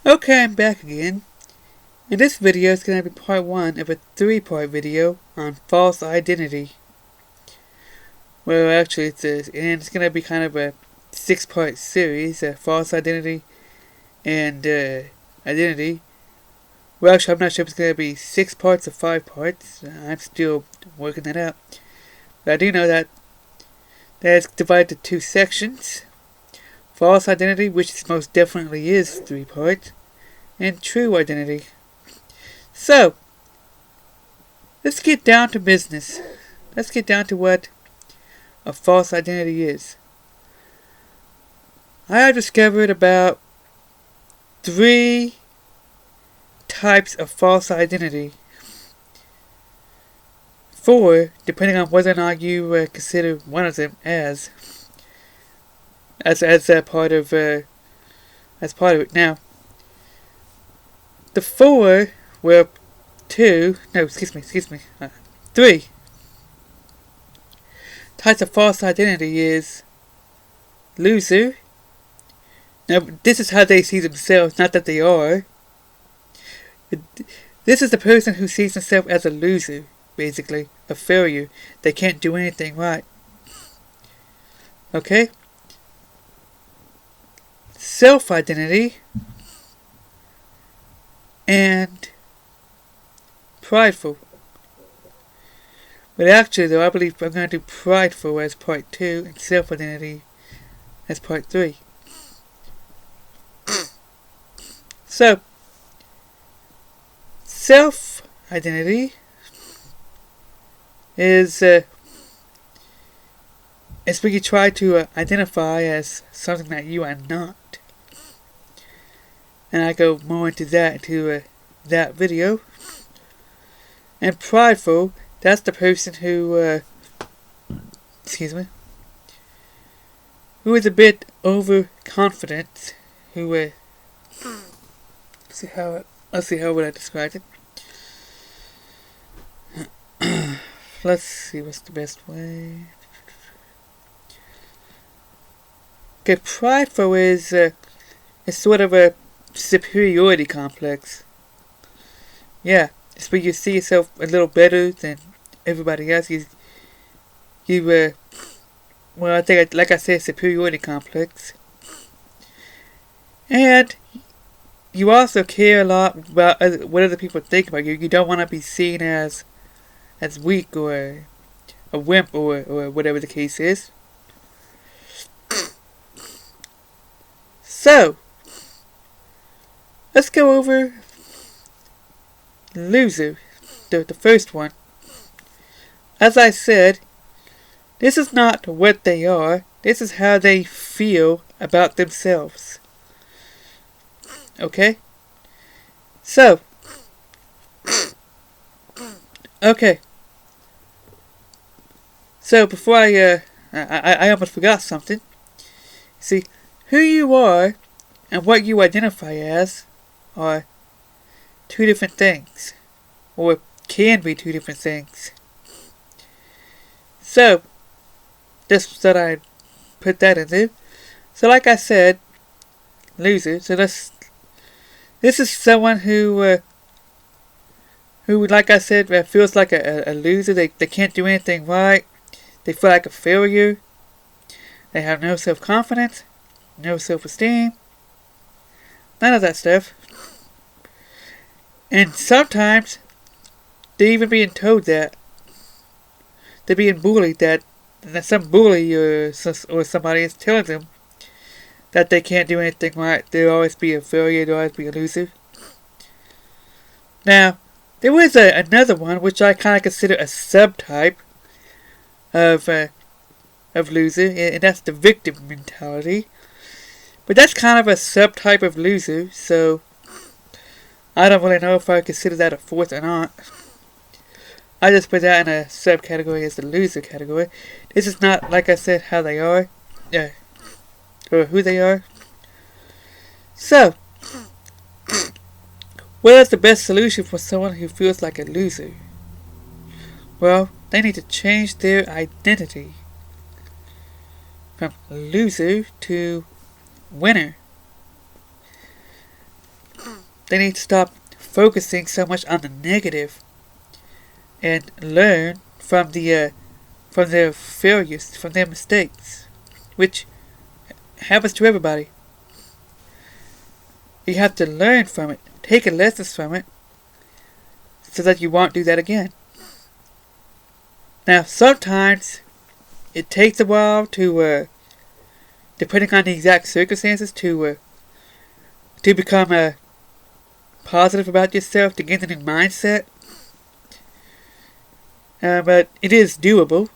Okay, I'm back again. And this video is going to be part 1 of a 3-part video on false identity. Well, actually, it's going to be kind of a 6-part series, false identity and identity. Well, actually, I'm not sure if it's going to be 6 parts or 5 parts. I'm still working that out. But I do know that it's divided into 2 sections. False identity, which most definitely is 3 parts, and true identity. So, let's get down to business. Let's get down to what a false identity is. I have discovered about 3 types of false identity. 4, depending on whether or not you consider one of them as part of it. Now, the 4 were 3 types of false identity is loser. Now, this is how they see themselves, not that they are. This is the person who sees themselves as a loser, basically, a failure. They can't do anything right. Okay? Self-identity and prideful. But actually, though, I believe I'm going to do prideful as part 2 and self-identity as part 3. So, self-identity is where you try to identify as something that you are not. And I go more into that that video. And prideful, that's the person who is a bit overconfident, who let's see how would I describe it. Let's see what's the best way. Okay, prideful is sort of a superiority complex. Yeah, it's where you see yourself a little better than everybody else. Well, I think, like I said, superiority complex. And you also care a lot about what other people think about you. You don't want to be seen as weak or a wimp or whatever the case is. So, let's go over loser, the first one. As I said, this is not what they are. This is how they feel about themselves. Okay? So, okay. So before I almost forgot something. See, who you are and what you identify as are 2 different things, or can be 2 different things. So, just that I put that in there. So, like I said, loser. So this is someone who, like I said, feels like a loser. They can't do anything right. They feel like a failure. They have no self-confidence, no self-esteem, none of that stuff. And sometimes they're even being told that they're being bullied, that some bully or somebody is telling them that they can't do anything right. They'll always be a failure. They'll always be a loser. Now, there was another one which I kind of consider a subtype of loser, and that's the victim mentality. But that's kind of a subtype of loser, so I don't really know if I consider that a 4th or not. I just put that in a subcategory as the loser category. This is not, like I said, how they are, or who they are. So, what is the best solution for someone who feels like a loser? Well, they need to change their identity from loser to winner. they need to stop focusing so much on the negative and learn from their failures, from their mistakes, which happens to everybody. You have to learn from it, take lessons from it, so that you won't do that again. Now, sometimes it takes a while to, depending on the exact circumstances, to become positive about yourself, to get a new mindset. But it is doable.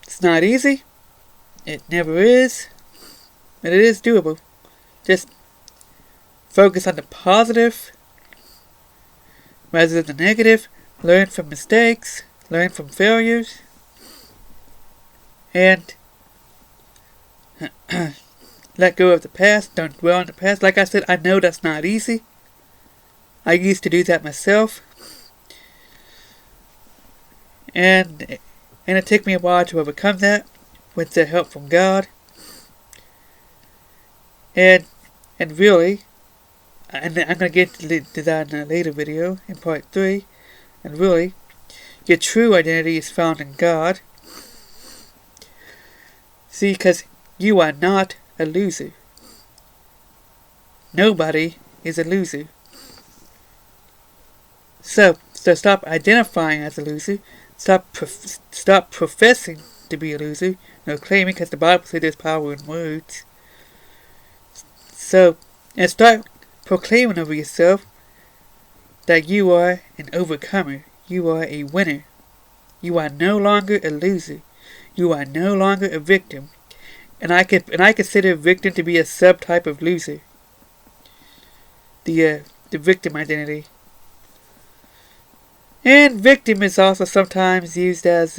It's not easy. It never is. But it is doable. Just focus on the positive rather than the negative. Learn from mistakes. Learn from failures. And let go of the past. Don't dwell on the past. Like I said, I know that's not easy. I used to do that myself. And it took me a while to overcome that with the help from God. And really, and I'm going to get to that in a later video, in part 3. And really, your true identity is found in God. See, because you are not a loser. Nobody is a loser. So stop identifying as a loser. Stop professing to be a loser. No claiming, because the Bible says there's power in words. So, and start proclaiming over yourself that you are an overcomer. You are a winner. You are no longer a loser. You are no longer a victim. And I consider victim to be a subtype of loser. The victim identity. And victim is also sometimes used as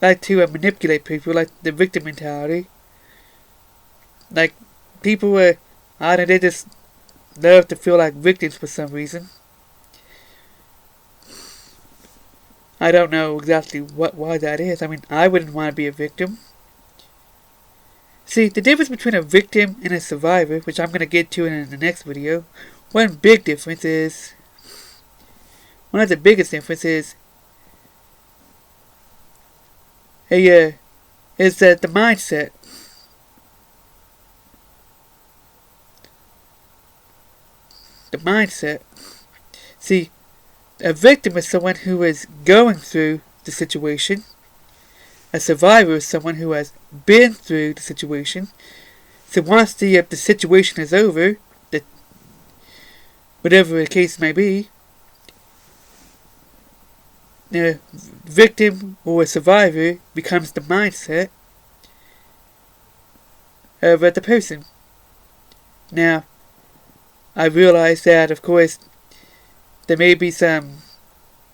like to manipulate people, like the victim mentality. Like people they just love to feel like victims for some reason. I don't know exactly why that is. I mean, I wouldn't want to be a victim. See, the difference between a victim and a survivor, which I'm going to get to in the next video, one big difference is, one of the biggest differences is that the mindset. The mindset. See, a victim is someone who is going through the situation. A survivor is someone who has been through the situation. So once the situation is over, whatever the case may be, the victim or a survivor becomes the mindset of the person. Now, I realize that, of course, there may be some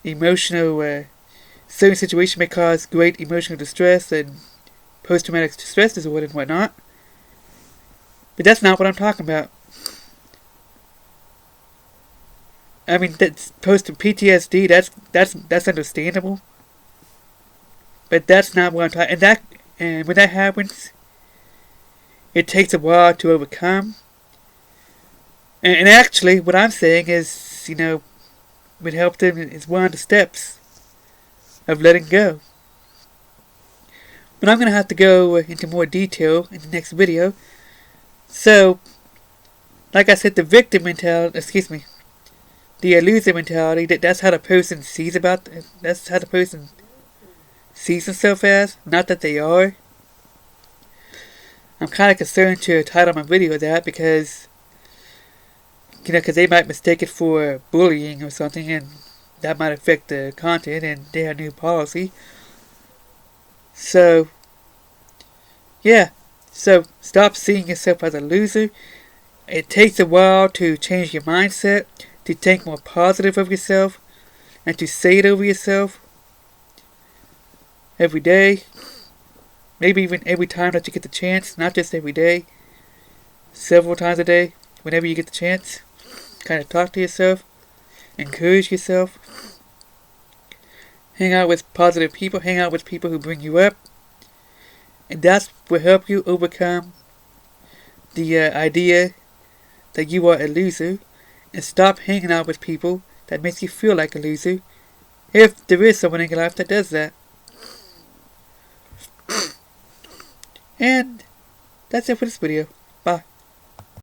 emotional, certain situation may cause great emotional distress and post-traumatic stress disorder and whatnot. But that's not what I'm talking about. I mean, that's post-PTSD, that's understandable. But that's not what I'm talking. And when that happens, it takes a while to overcome. And actually, what I'm saying is, would help them is one of the steps of letting go. But I'm going to have to go into more detail in the next video. So, like I said, the victim mentality, the loser mentality, that's how the person sees that's how the person sees themselves as, not that they are. I'm kind of concerned to title my video that because they might mistake it for bullying or something, and that might affect the content and their new policy. So, yeah. So, stop seeing yourself as a loser. It takes a while to change your mindset, to think more positive of yourself, and to say it over yourself every day. Maybe even every time that you get the chance, not just every day, several times a day, whenever you get the chance. Kind of talk to yourself, encourage yourself, hang out with positive people, hang out with people who bring you up, and that's will help you overcome the idea that you are a loser and stop hanging out with people that makes you feel like a loser, if there is someone in your life that does that. And that's it for this video. Bye.